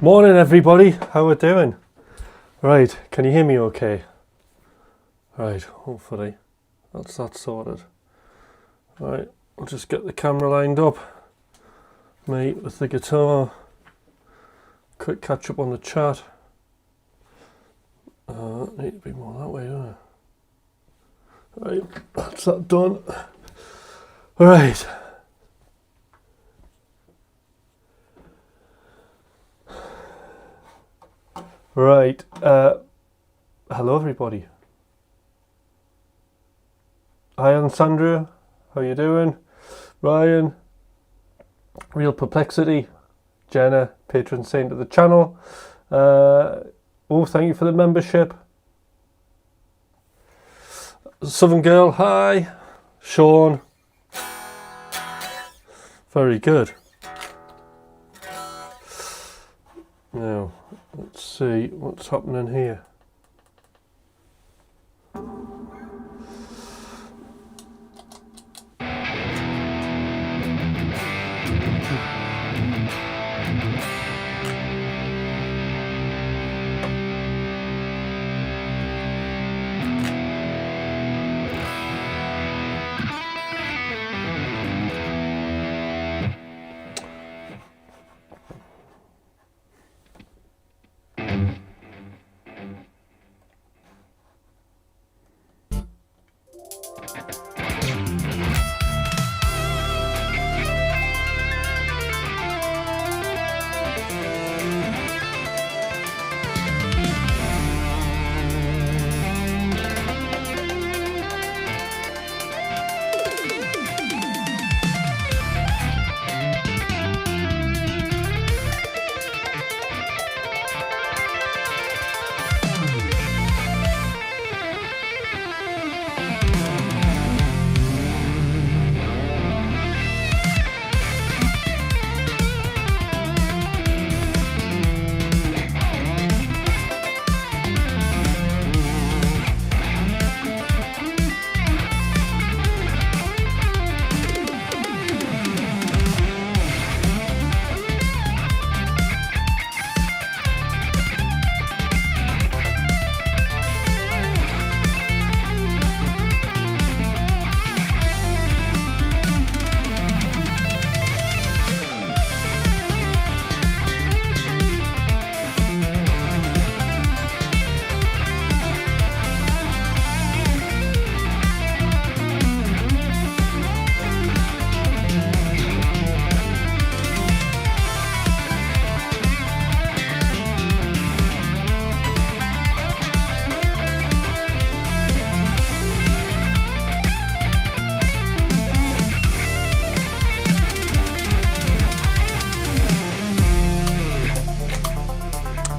Morning everybody, how we doing? Right, can you hear me okay? Right, hopefully that's that sorted. Right, I'll just get the camera lined up. Me with the guitar. Quick catch up on the chat. Need to be more that way, don't I? Right, that's that done. Right. Right, hello everybody. Hi Sandra, how you doing? Ryan, Real Perplexity, Jenna, patron saint of the channel. Oh, thank you for the membership. Southern Girl, hi. Sean. Very good. Now, let's see what's happening here.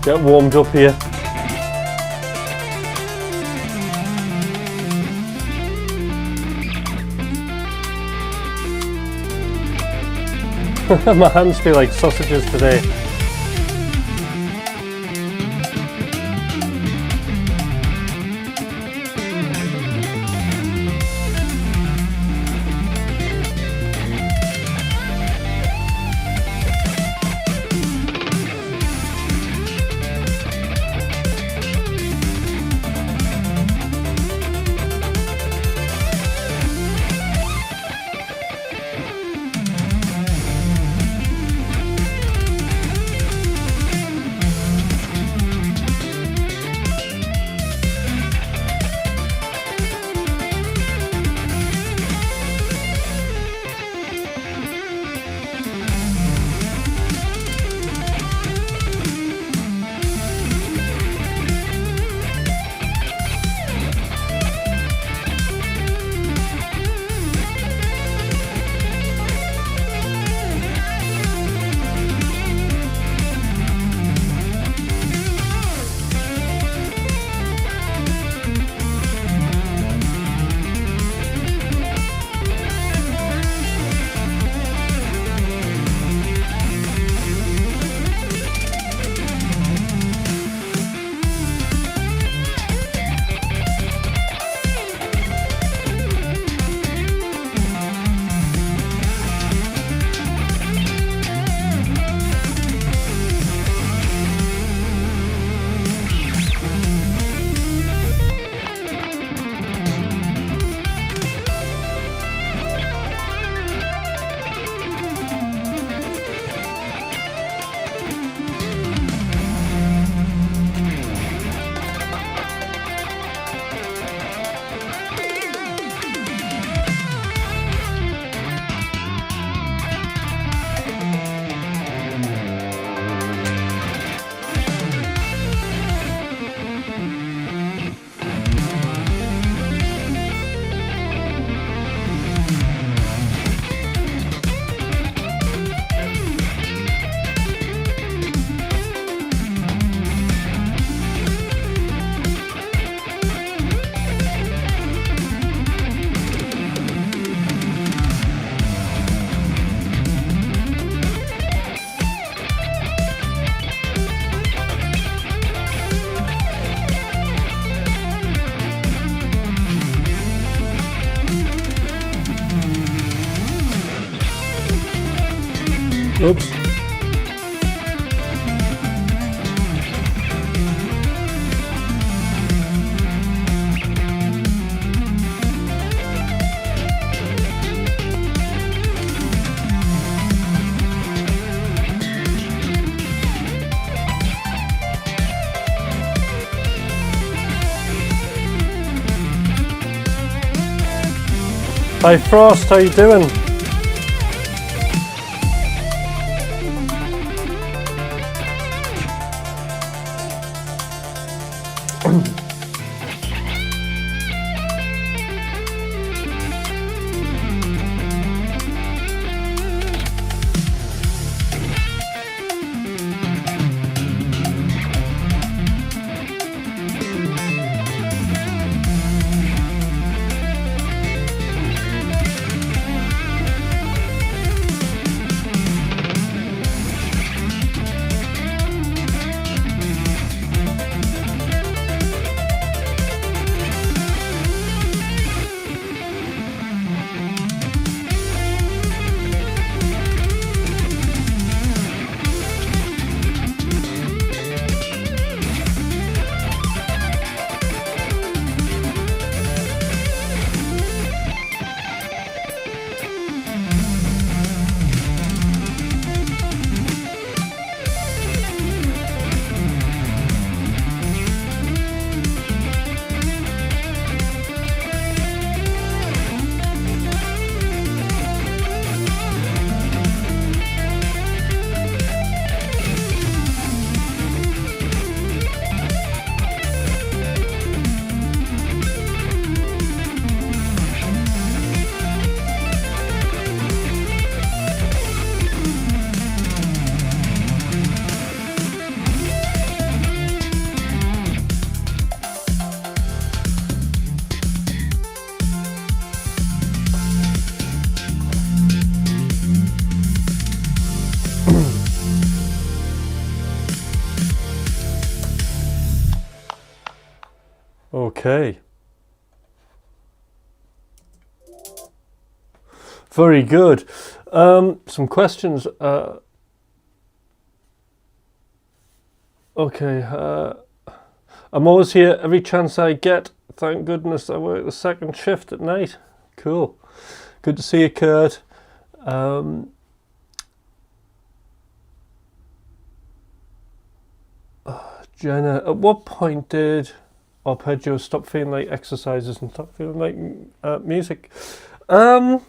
Get warmed up here. My hands feel like sausages today. Oops. Hi Frost, how you doing? Okay. Very good. Some questions. Okay. I'm always here every chance I get. Thank goodness I work the second shift at night. Cool. Good to see you, Kurt. Jenna, at what point did arpeggios stop feeling like exercises and stop feeling like music? I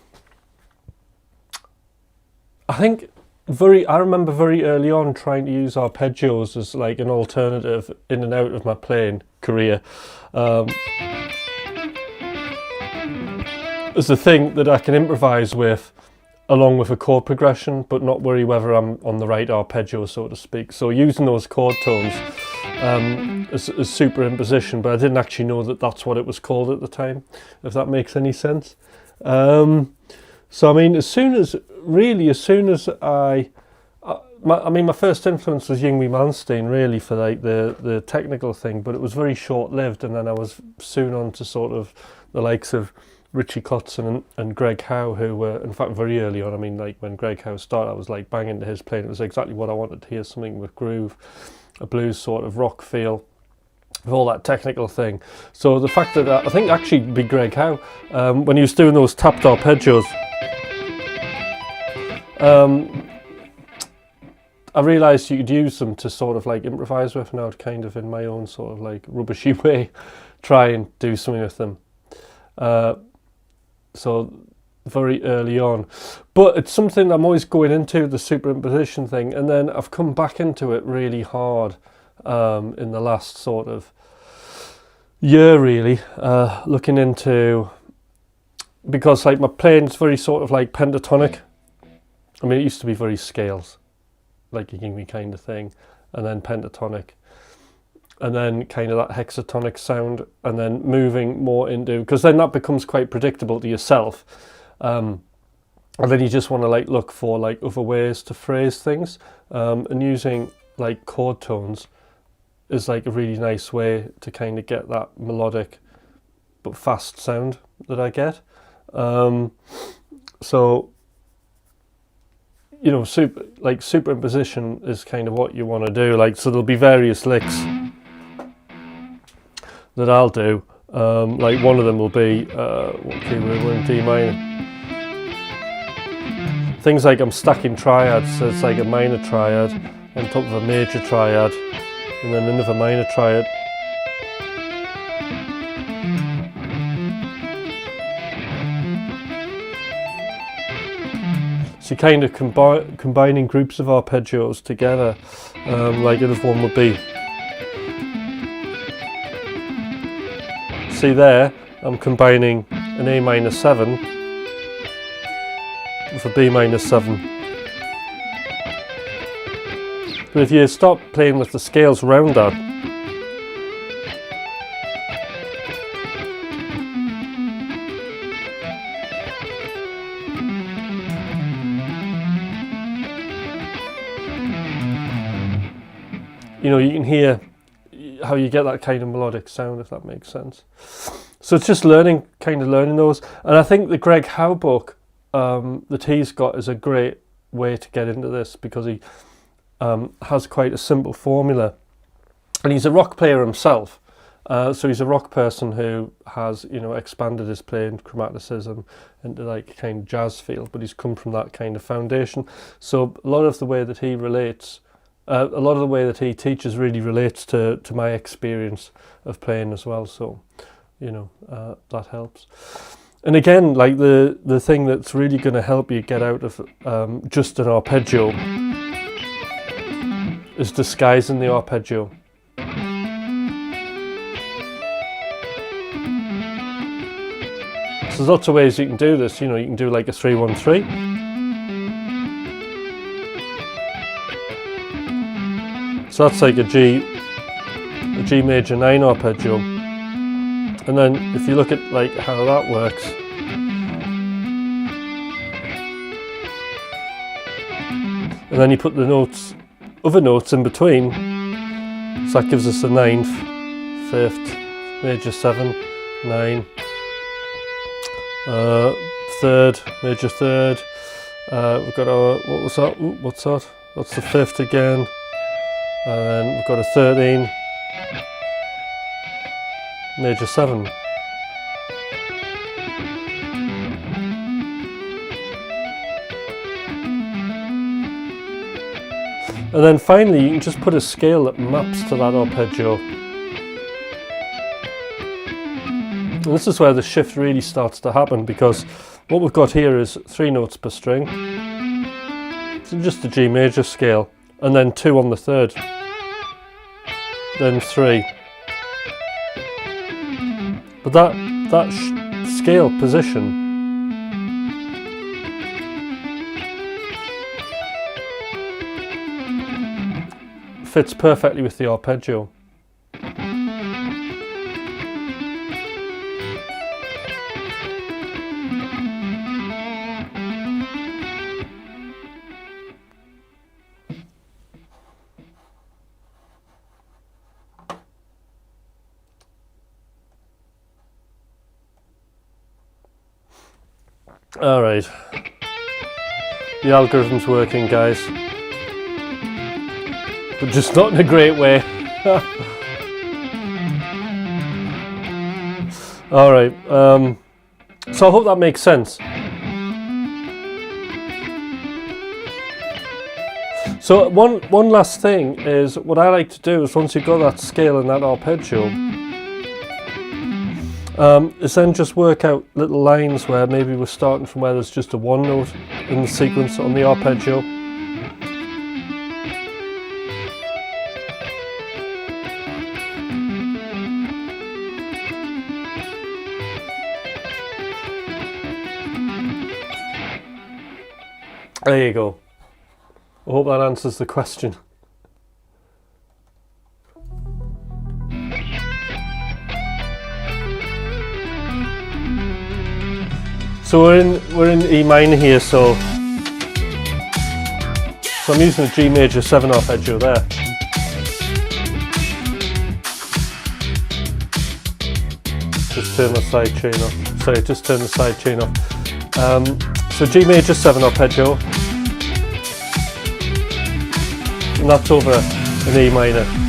think I remember very early on trying to use arpeggios as like an alternative in and out of my playing career. As a thing that I can improvise with along with a chord progression, but not worry whether I'm on the right arpeggio, so to speak. So using those chord tones as superimposition, but I didn't actually know that that's what it was called at the time, if that makes any sense. So I mean, as soon as my first influence was Yngwie Malmsteen, really, for like the technical thing, but it was very short-lived, and then I was soon on to sort of the likes of Richie Kotzen and Greg Howe, who were, in fact, very early on. I mean, like when Greg Howe started, I was like banging to his playing. It was exactly what I wanted to hear, something with groove, a blues sort of rock feel, with all that technical thing. So the fact that I think actually be Greg Howe, when he was doing those tapped arpeggios, I realised you could use them to sort of like improvise with, and I would kind of, in my own sort of like rubbishy way, try and do something with them. So very early on, but it's something I'm always going into, the superimposition thing, and then I've come back into it really hard in the last sort of year, really, looking into, because like my playing's very sort of like pentatonic. I mean, it used to be very scales, like a Yngwie kind of thing, and then pentatonic, and then kind of that hexatonic sound, and then moving more into, because then that becomes quite predictable to yourself, and then you just want to like look for like other ways to phrase things, and using like chord tones is like a really nice way to kind of get that melodic but fast sound that I get. So you know, superimposition is kind of what you want to do. Like, so there'll be various licks that I'll do. Like one of them will be, okay, we're in D minor. Things like I'm stacking triads, so it's like a minor triad on top of a major triad, and then another minor triad. So you're kind of combining groups of arpeggios together. Like another one would be, see there, I'm combining an A minor 7 with a B minor 7. But if you start playing with the scales around that, you know, you can hear how you get that kind of melodic sound, if that makes sense. So it's just learning those. And I think the Greg Howe book that he's got is a great way to get into this, because he has quite a simple formula. And he's a rock player himself. So he's a rock person who has, you know, expanded his playing chromaticism into like kind of jazz feel, but he's come from that kind of foundation. So a lot of the way that he relates, a lot of the way that he teaches really relates to my experience of playing as well. So, you know, that helps. And again, like the thing that's really going to help you get out of just an arpeggio is disguising the arpeggio. So there's lots of ways you can do this. You know, you can do like a 3-1-3. So that's like a G major 9 arpeggio. And then if you look at like how that works, and then you put the notes, other notes in between, so that gives us a 9th, 5th, major 7, 9, 3rd, major 3rd. We've got our, what was that? Ooh, what's that? That's the 5th again. And then we've got a 13, major 7. And then finally you can just put a scale that maps to that arpeggio. And this is where the shift really starts to happen, because what we've got here is 3 notes per string. So just a G major scale, and then 2 on the 3rd. Then 3. But that scale position fits perfectly with the arpeggio. All right, the algorithm's working, guys, but just not in a great way. All right, so I hope that makes sense. So one last thing is, what I like to do is, once you've got that scale and that arpeggio, is then just work out little lines where maybe we're starting from where there's just a 1 note in the sequence on the arpeggio. There you go. I hope that answers the question. So we're in E minor here, so I'm using a G major 7 arpeggio there. Just turn the side chain off. Sorry, just turn the side chain off. So G major 7 arpeggio. and that's over an E minor.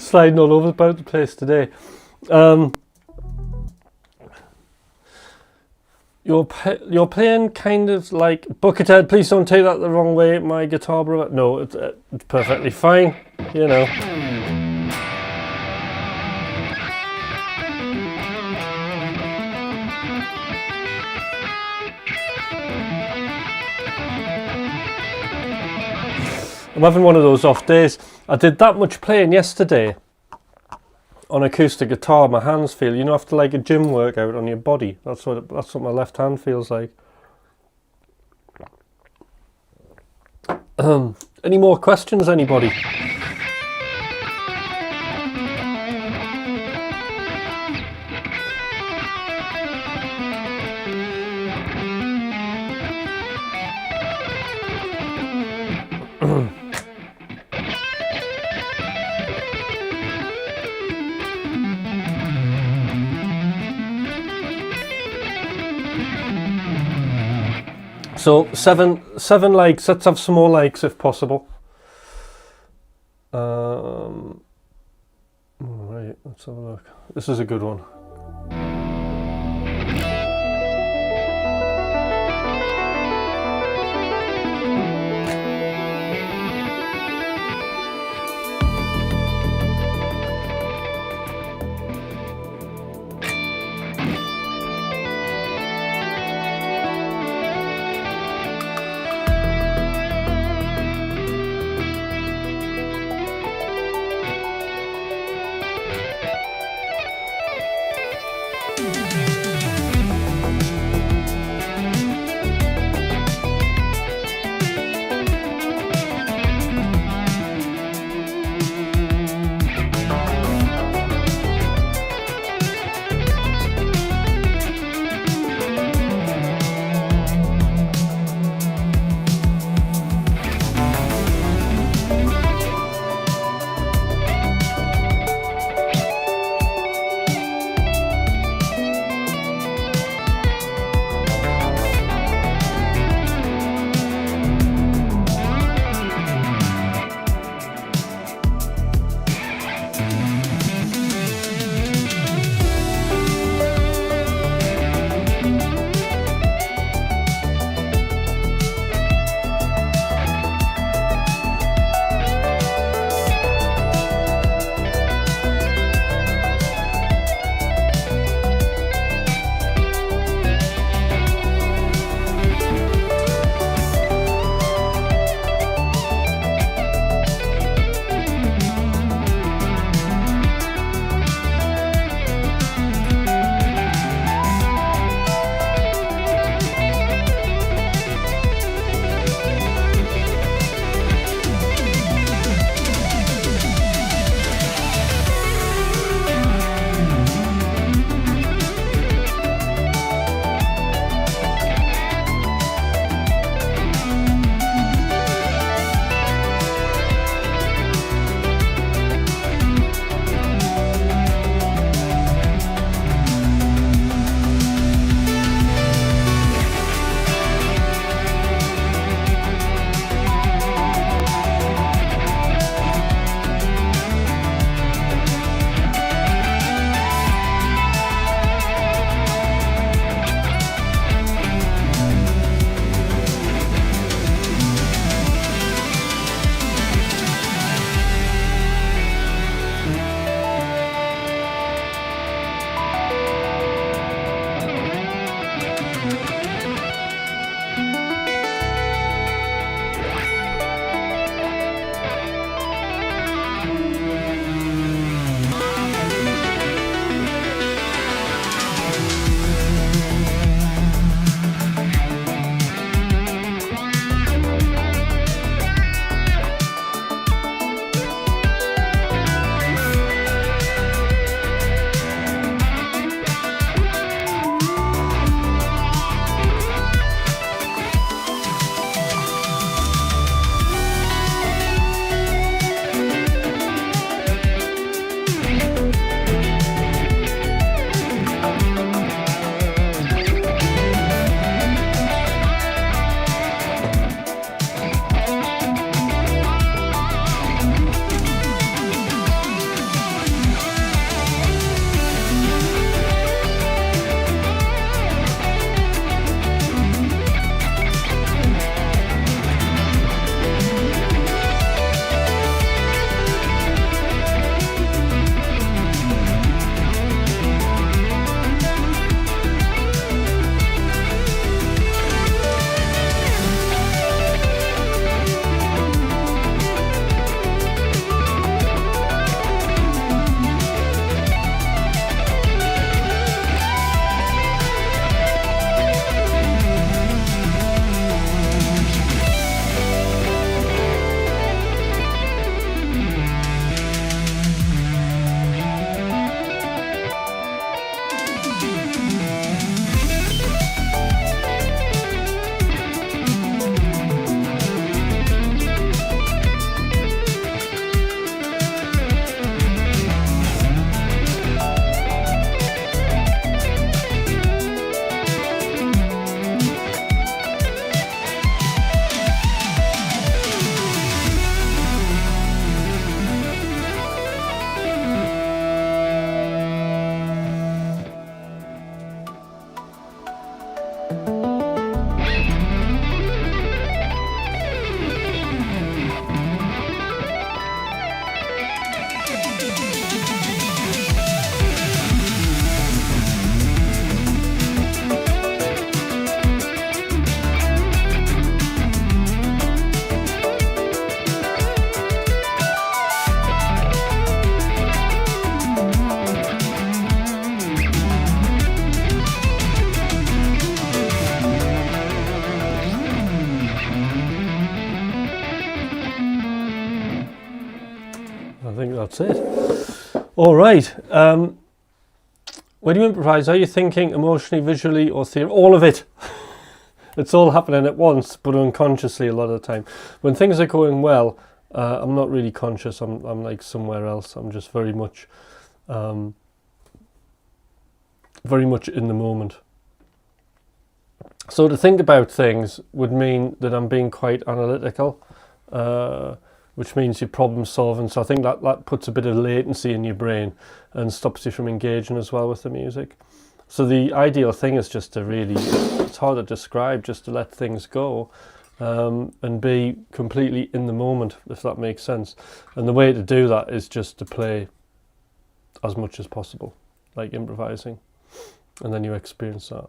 sliding all over about the place today. You're playing kind of like Buckethead. Please don't take that the wrong way. My guitar brother. No, it's perfectly fine. You know. I'm having one of those off days. I did that much playing yesterday on acoustic guitar. My hands feel, you know, after like a gym workout on your body. That's what my left hand feels like. Any more questions, anybody? So seven likes. Let's have some more likes if possible. Right, let's have a look. This is a good one. I think that's it. All right. When you improvise, are you thinking emotionally, visually, or theory? All of it. It's all happening at once, but unconsciously a lot of the time. When things are going well, I'm not really conscious. I'm like somewhere else. I'm just very much in the moment. So to think about things would mean that I'm being quite analytical, which means you're problem solving. So I think that puts a bit of latency in your brain and stops you from engaging as well with the music. So the ideal thing is just to really, it's hard to describe, just to let things go and be completely in the moment, if that makes sense. And the way to do that is just to play as much as possible, like improvising, and then you experience that.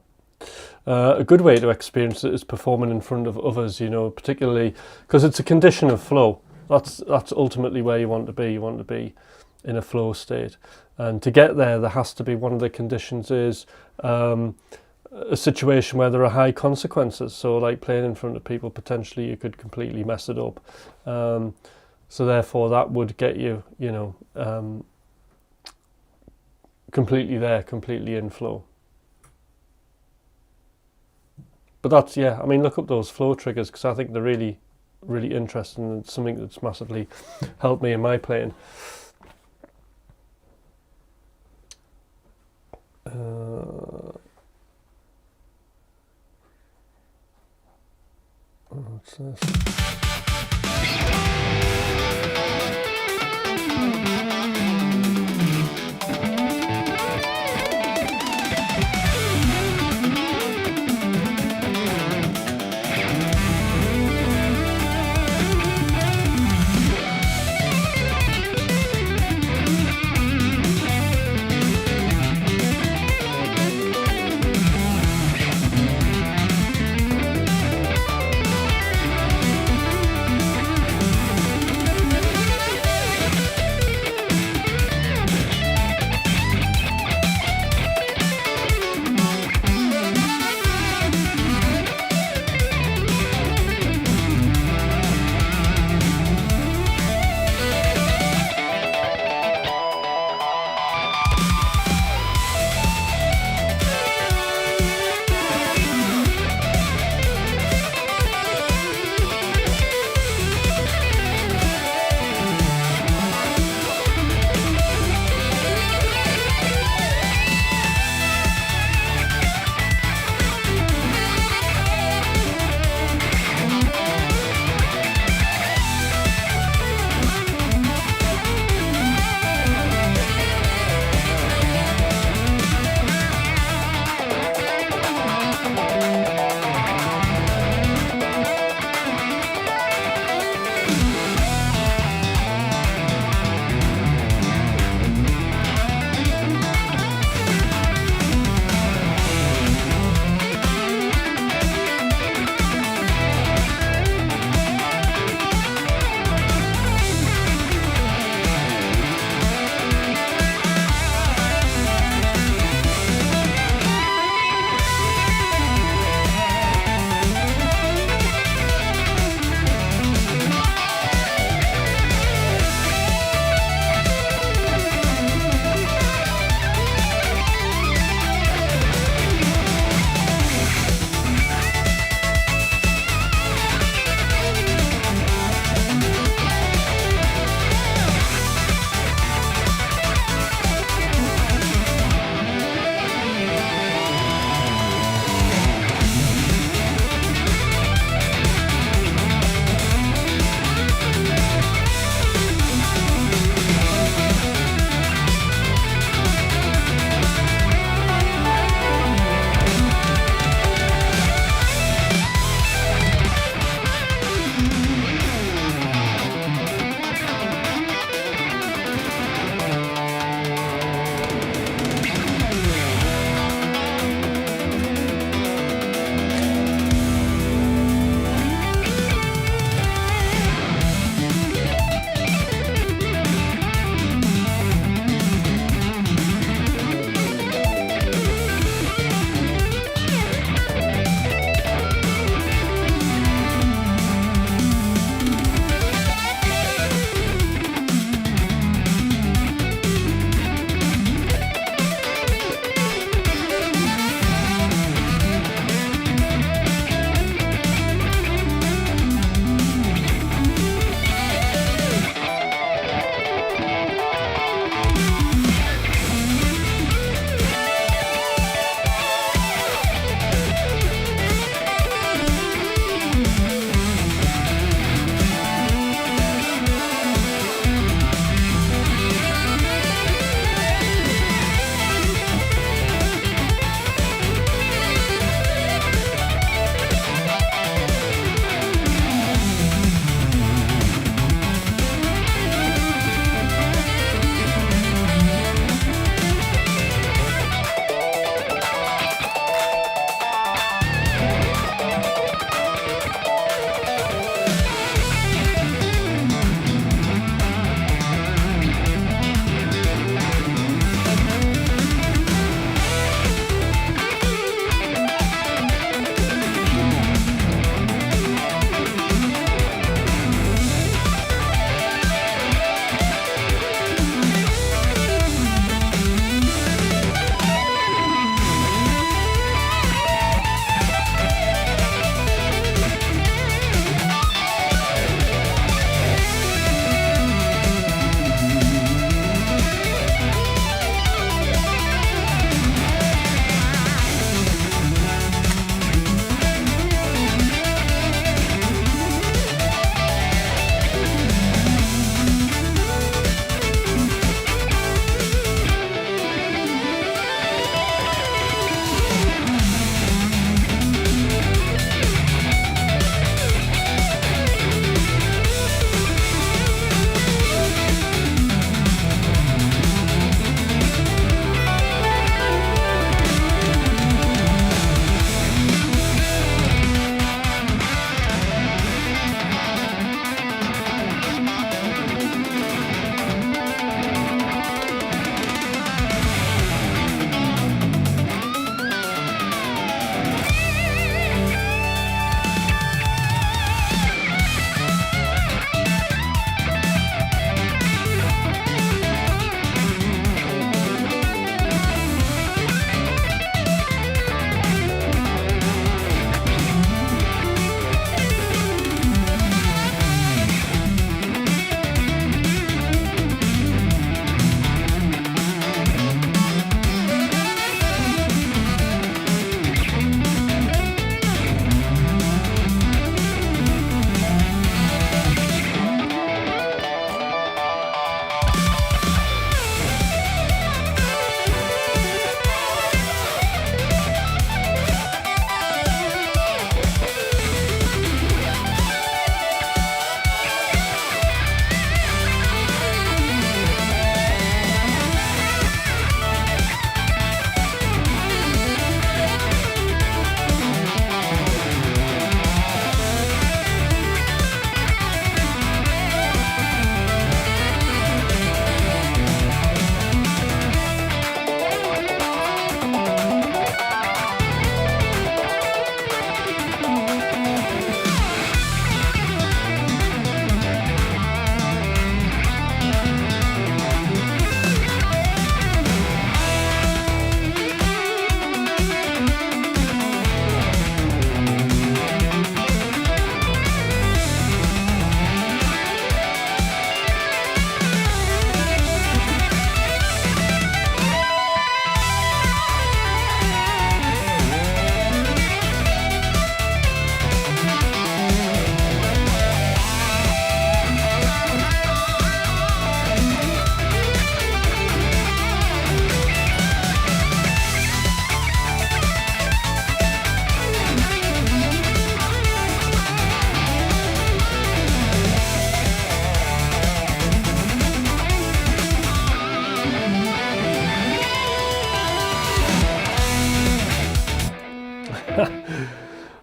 A good way to experience it is performing in front of others, you know, particularly because it's a condition of flow. That's ultimately where you want to be. You want to be in a flow state. And to get there has to be, one of the conditions is a situation where there are high consequences. So like playing in front of people, potentially you could completely mess it up. So therefore that would get you, you know, completely there, completely in flow. But that's, yeah, I mean, look up those flow triggers because I think they're really, really interesting and something that's massively helped me in my playing. What's this?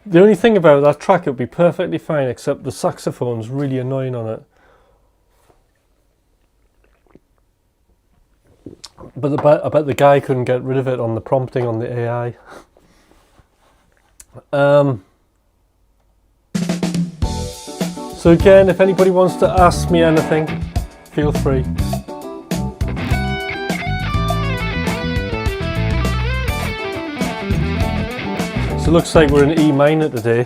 The only thing about that track, it would be perfectly fine, except the saxophone's really annoying on it. But I bet the guy couldn't get rid of it on the prompting on the AI. So again, if anybody wants to ask me anything, feel free. So it looks like we're in E minor today.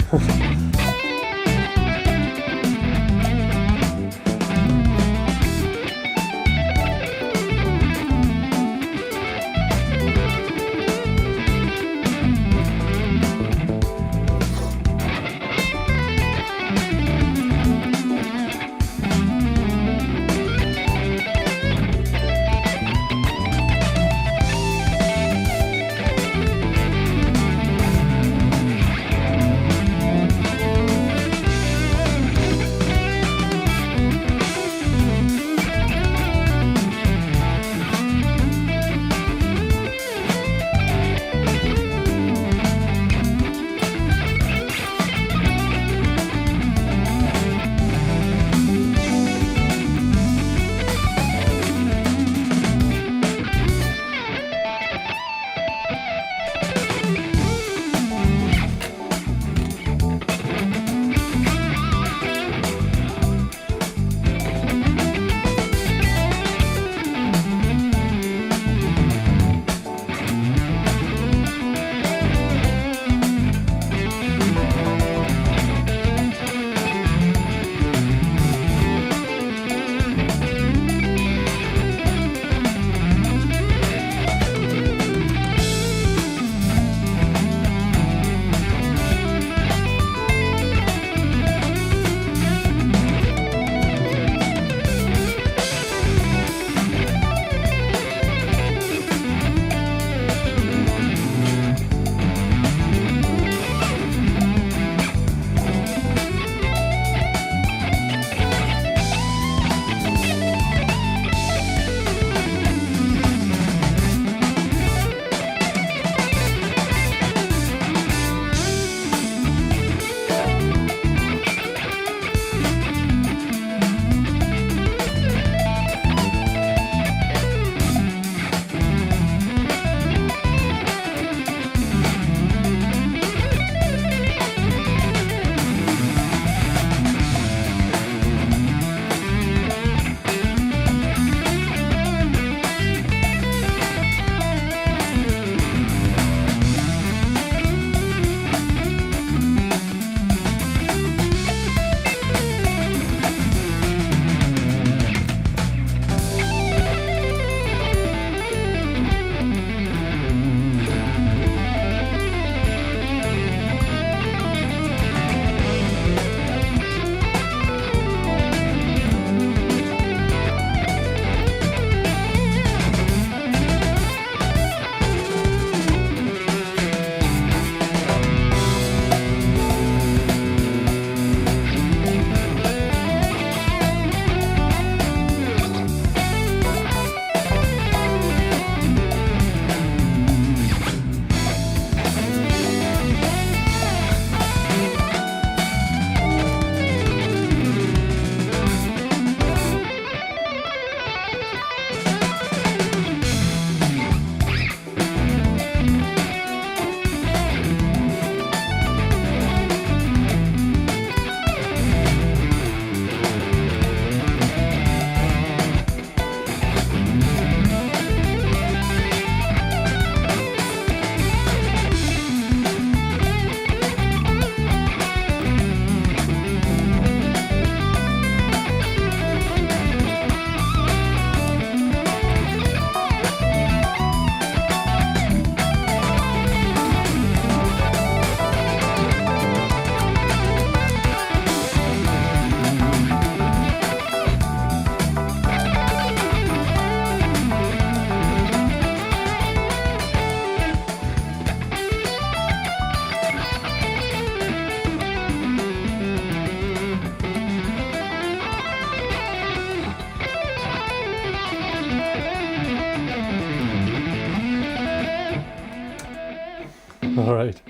All right.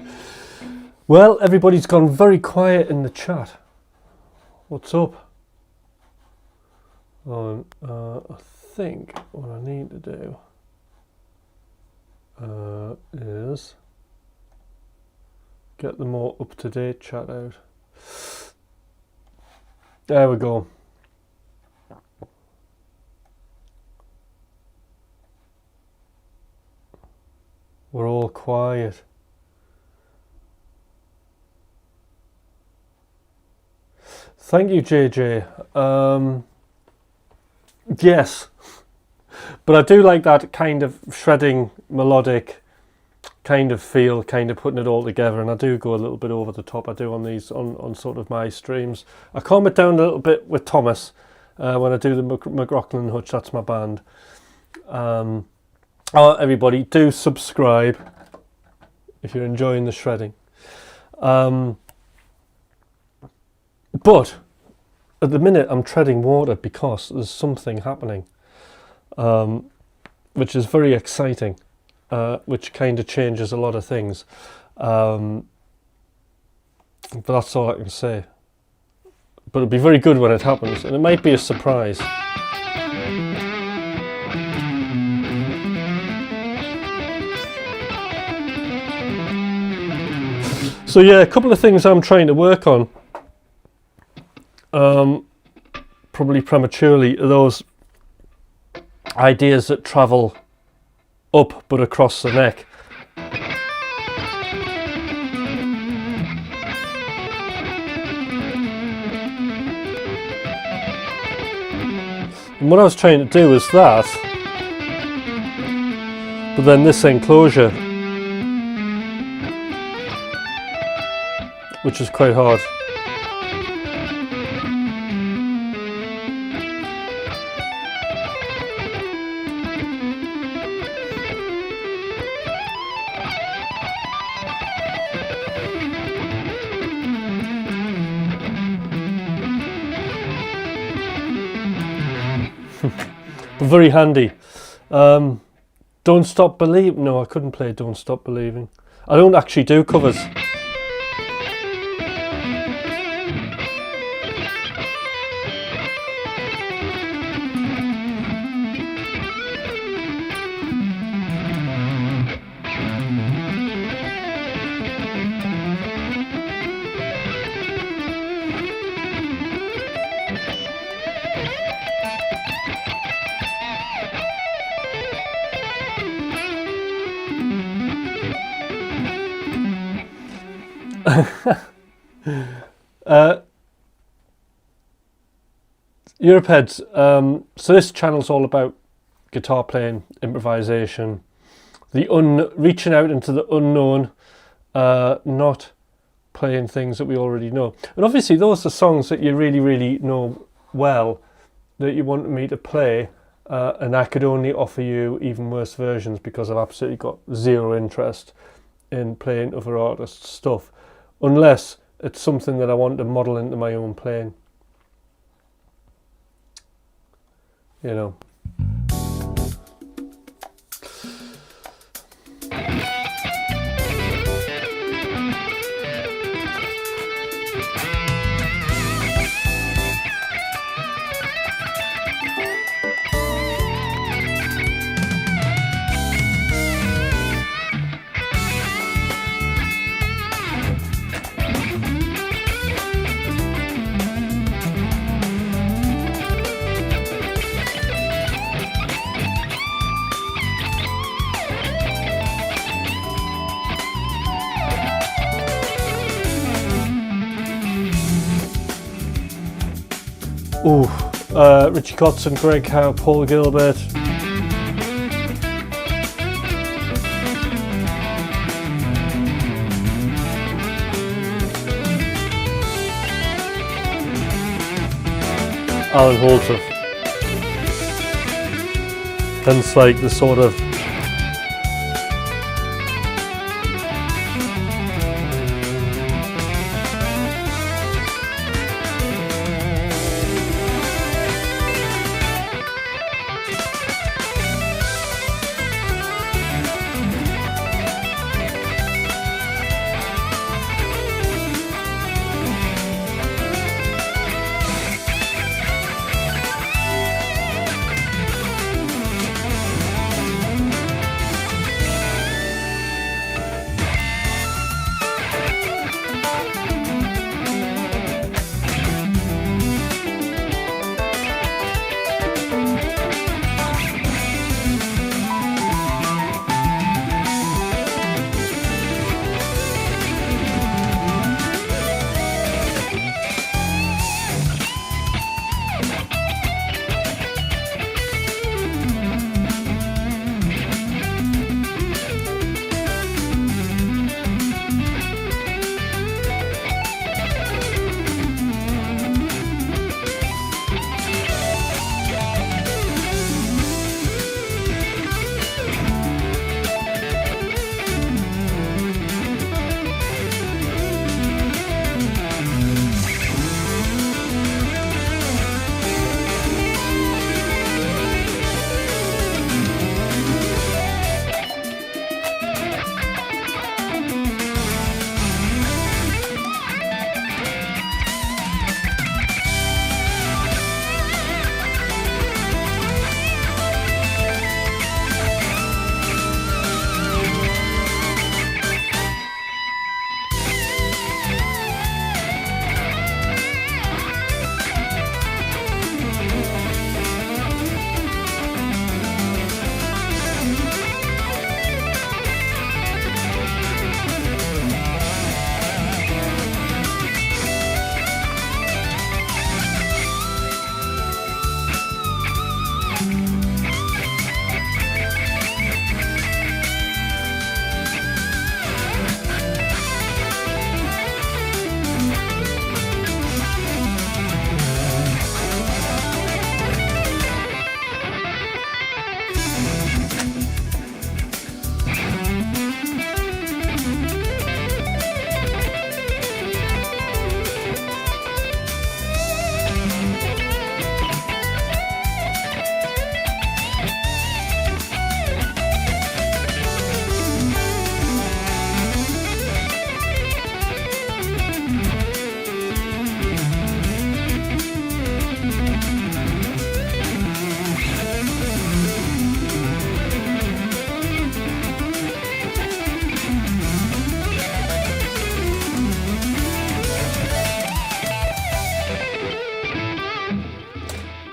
Well, everybody's gone very quiet in the chat. What's up? I think what I need to do is get the more up-to-date chat out. There we go. We're all quiet. Thank you, JJ. Yes, but I do like that kind of shredding, melodic kind of feel, kind of putting it all together, and I do go a little bit over the top. I do on these, on sort of my streams. I calm it down a little bit with Thomas when I do the McLaughlin Hutch, that's my band. Everybody, do subscribe if you're enjoying the shredding. But at the minute I'm treading water because there's something happening, which is very exciting, which kind of changes a lot of things. But that's all I can say. But it'll be very good when it happens, and it might be a surprise. So yeah, a couple of things I'm trying to work on. Probably prematurely, are those ideas that travel up but across the neck. And what I was trying to do is that, but then this enclosure, which is quite hard. But very handy. Don't Stop Believing. No, I couldn't play Don't Stop Believing. I don't actually do covers. Europeheads, so this channel's all about guitar playing, improvisation, reaching out into the unknown, not playing things that we already know. And obviously those are songs that you really, really know well, that you want me to play, and I could only offer you even worse versions because I've absolutely got zero interest in playing other artists' stuff, unless it's something that I want to model into my own playing. You know. Richie Kotzen, Greg Howe, Paul Gilbert. Alan Holter. Hence like the sort of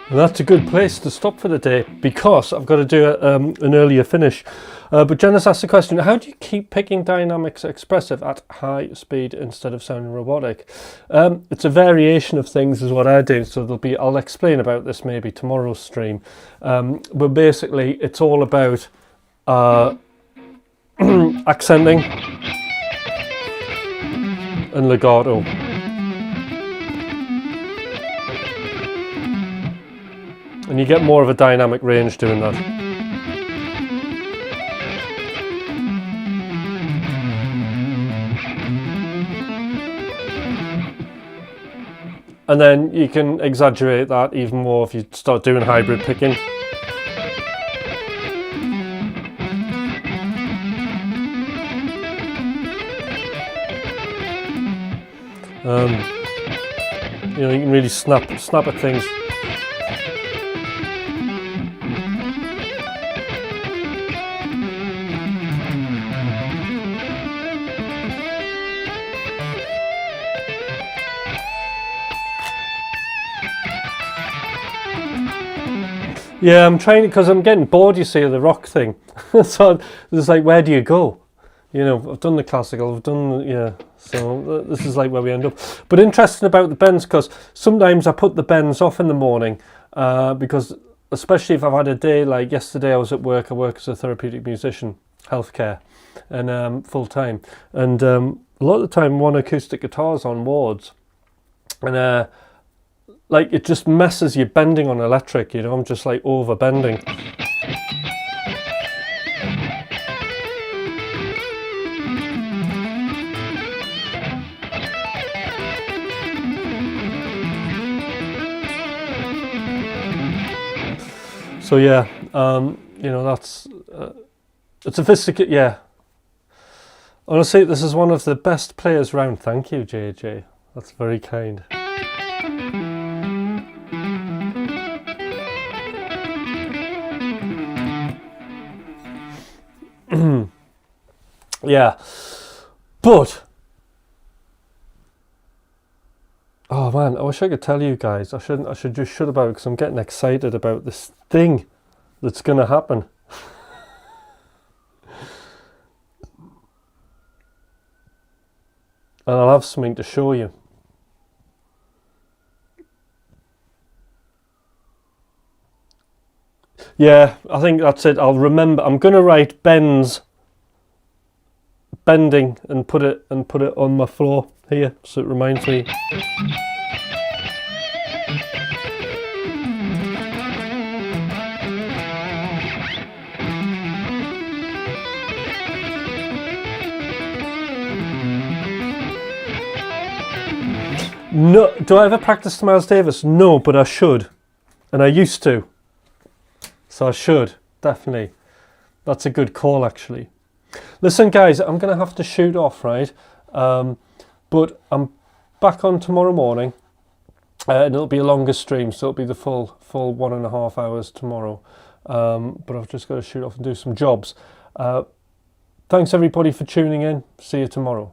And that's a good place to stop for the day because I've got to do an earlier finish. But Jenna's asked the question, how do you keep picking dynamics expressive at high speed instead of sounding robotic? It's a variation of things is what I do. So I'll explain about this maybe tomorrow's stream. But basically it's all about accenting and legato. And you get more of a dynamic range doing that. And then you can exaggerate that even more if you start doing hybrid picking. You know, you can really snap at things. Yeah, I'm trying because I'm getting bored, you see, of the rock thing. So it's like, where do you go? You know, I've done the classical, I've done, yeah, so this is like where we end up. But interesting about the bends, because sometimes I put the bends off in the morning, because especially if I've had a day like yesterday, I was at work, I work as a therapeutic musician, healthcare, and full time. And a lot of the time, one acoustic guitar's on wards, and like it just messes your bending on electric, you know, I'm just like over bending. So yeah, you know, that's it's sophisticated. Yeah, honestly, this is one of the best players round. Thank you, JJ. That's very kind. Yeah, but oh man, I wish I could tell you guys. I should just shut about it because I'm getting excited about this thing that's gonna happen. And I'll have something to show you. Yeah, I think that's it. I'll remember. I'm gonna write bending and put it on my floor here, so it reminds me. No, do I ever practice Miles Davis? No, but I should, and I used to. So I should, definitely. That's a good call, actually. Listen, guys, I'm going to have to shoot off, right? But I'm back on tomorrow morning, and it'll be a longer stream, so it'll be the full 1.5 hours tomorrow. But I've just got to shoot off and do some jobs. Thanks, everybody, for tuning in. See you tomorrow.